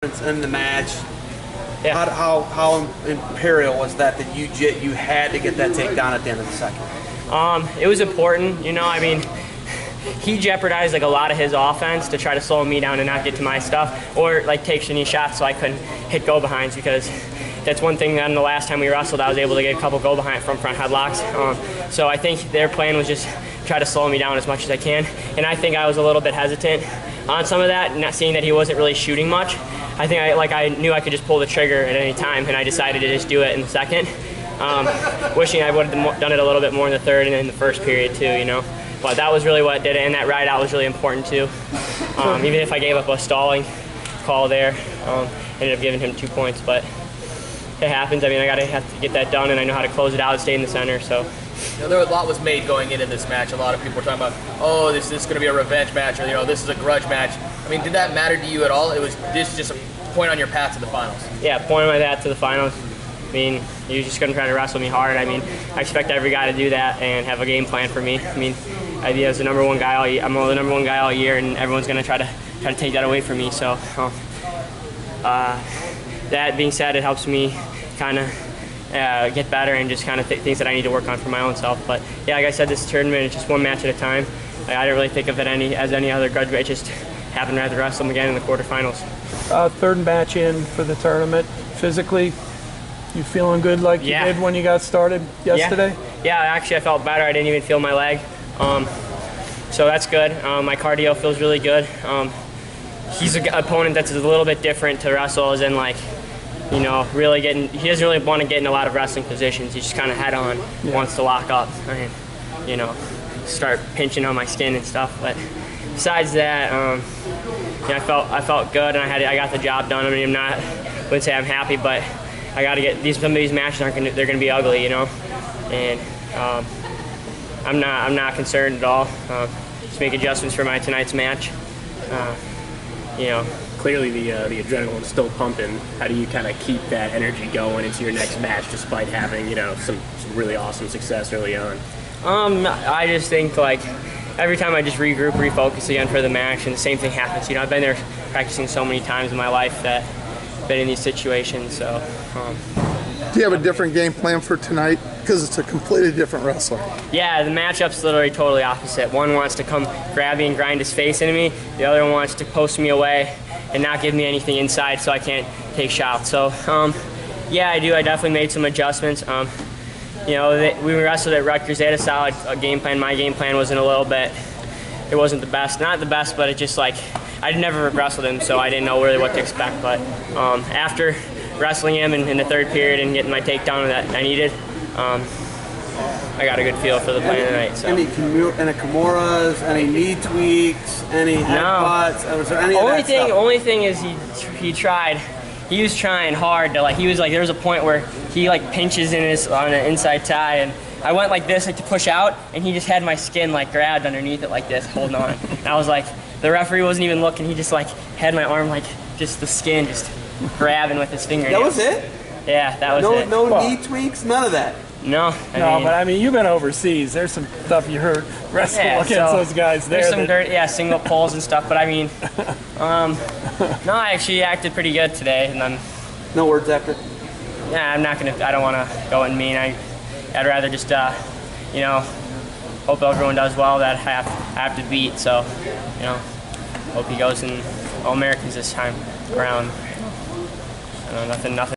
in the match. Yeah. How imperial was that you had to get that takedown at the end of the second? It was important. You know, I mean, he jeopardized like a lot of his offense to try to slow me down and not get to my stuff, or like take any shots so I couldn't hit go behinds, because that's one thing. Then the last time we wrestled, I was able to get a couple go behind from front headlocks. So I think their plan was just try to slow me down as much as I can, and I think I was a little bit hesitant on some of that, not seeing that he wasn't really shooting much. I think I knew I could just pull the trigger at any time, and I decided to just do it in the second. Wishing I would have done it a little bit more in the third and in the first period too, you know. But that was really what did it, and that ride out was really important too. Even if I gave up a stalling call there, ended up giving him 2 points, but it happens. I mean, have to get that done, and I know how to close it out and stay in the center. So. You know, a lot was made going into this match. A lot of people were talking about, oh, this is going to be a revenge match, or you know, this is a grudge match. I mean, did that matter to you at all? It was just a point on your path to the finals. Yeah, point on my path to the finals. I mean, you're just going to try to wrestle me hard. I mean, I expect every guy to do that and have a game plan for me. I mean, I was the number one guy all year. I'm the number one guy all year, and everyone's going to try to take that away from me. So, that being said, it helps me kind of get better and just kind of things that I need to work on for my own self. But yeah, like I said, this tournament is just one match at a time. I didn't really think of it as any other grudge match. Just happened to have to wrestle them again in the quarterfinals. Third match in for the tournament. Physically, you feeling good like you did when you got started yesterday? Yeah, actually I felt better. I didn't even feel my leg. So that's good. My cardio feels really good. He's an opponent that's a little bit different to wrestle, as in like, you know, he doesn't really want to get in a lot of wrestling positions. He just kind of head on, wants to lock up and, you know, start pinching on my skin and stuff. But besides that, yeah, I felt good, and I got the job done. I mean, wouldn't say I'm happy, but I got to get some of these matches they're gonna be ugly, you know, and I'm not concerned at all. Just make adjustments for tonight's match, you know. Clearly the adrenaline's still pumping. How do you kind of keep that energy going into your next match despite having, you know, some really awesome success early on? I just think like every time I just regroup, refocus again for the match, and the same thing happens. You know, I've been there practicing so many times in my life that I've been in these situations. So. Do you have a different game plan for tonight? Because it's a completely different wrestler. Yeah, the matchup's literally totally opposite. One wants to come grab me and grind his face into me. The other one wants to post me away and not give me anything inside so I can't take shots. So, yeah, I do. I definitely made some adjustments. You know, we wrestled at Rutgers. They had a solid game plan. My game plan wasn't it wasn't the best. Not the best, but it just like, I'd never wrestled him, so I didn't know really what to expect. But after wrestling him in the third period and getting my takedown that I needed, I got a good feel for the plan tonight. So. Any Kimuras, any knee tweaks, any headbutts? Was there any of that stuff? Only thing is he tried. He was trying hard to there was a point where he like pinches on an inside tie, and I went like this to push out, and he just had my skin like grabbed underneath it like this, holding on. And I was like, the referee wasn't even looking. He just like had my arm like just the skin just grabbing with his finger. That was it? Yeah, that was it. No knee tweaks, none of that. No, but I mean, you've been overseas. There's some stuff you heard wrestle against those guys there. There's some dirt, single pulls and stuff. But I mean, no, I actually acted pretty good today. And then, no words after. Yeah, I don't want to go and mean. I'd rather just, you know, hope everyone does well that I have to beat. So, you know, hope he goes in All-Americans this time around. I don't know, nothing.